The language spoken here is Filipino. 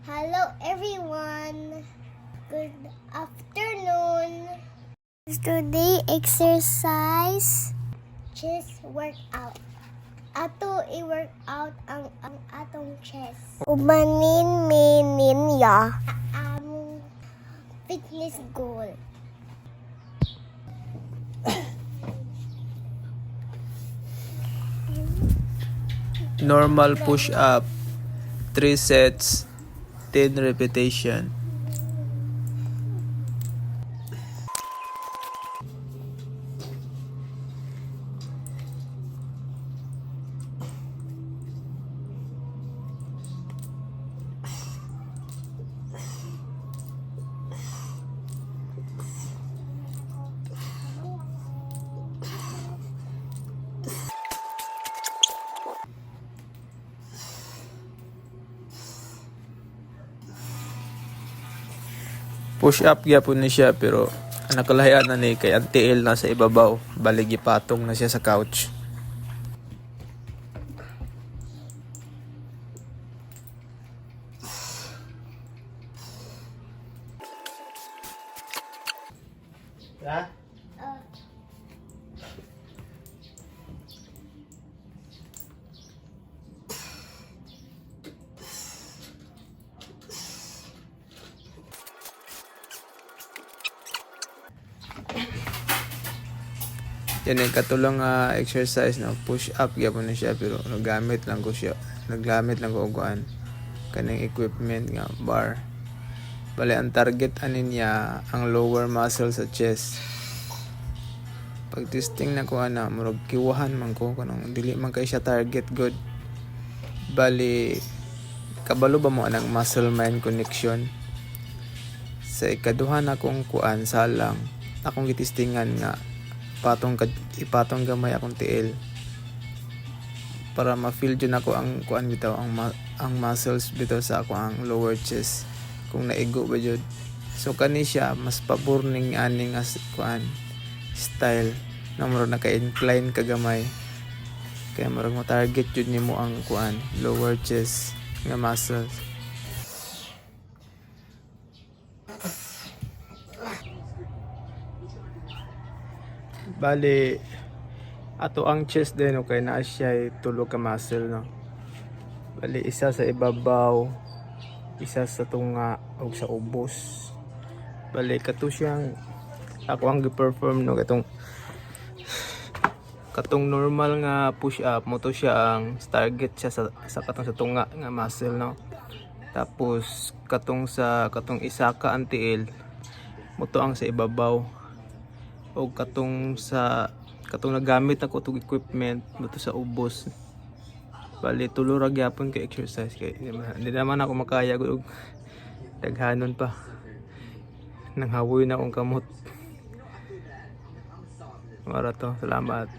Hello everyone. Good afternoon. Today exercise chest workout. Ato i-workout ang atong chest. Umanin niya among fitness goal. Normal push-up, 3 sets, 10 repetition. Push up gyapon ni siya pero ang nakalahian na ni kay ang tiil na sa ibabaw, balig gipatong na siya sa couch. Ha? Yan yung katulong exercise na push up gyapon ni siya pero naggamit lang ko og kuan kaning equipment nga bar. Bale ang target ani niya ang lower muscle sa chest. Pag testing na ko murag kiwahan man ko kanang dili man kay siya target good. Bali kabalo ba mo anang muscle mind connection? Sa ikaduha na kong kuan salang akong gitistingan nga ipatong gamay akong tiil para ma-feel dyan ako ang kuan bitaw ang muscles bitaw sa ako ang lower chest kung naigo ba jud. So kani siya mas pabor ning aning as kuan style na murag naka-incline ka gamay kaya murag mo target jud nimo ang kuan lower chest nga muscles. Bali ato ang chest din okay na siya tulo ka muscle no. Bali isa sa ibabaw, isa sa tunga ug sa ubos. Bali kato siyang ako ang gi-perform no katong normal nga push up mo to siya ang target siya sa katong sa tunga nga muscle no. Tapos katong isa ka ang tiil mo to ang sa ibabaw. O katong nagamit ako tong equipment dito sa ubos. Bali tulo ra gyapon kay exercise kay hindi naman ako makaya og daghanon pa. Nanghawoy na akong kamot. Mara to, salamat.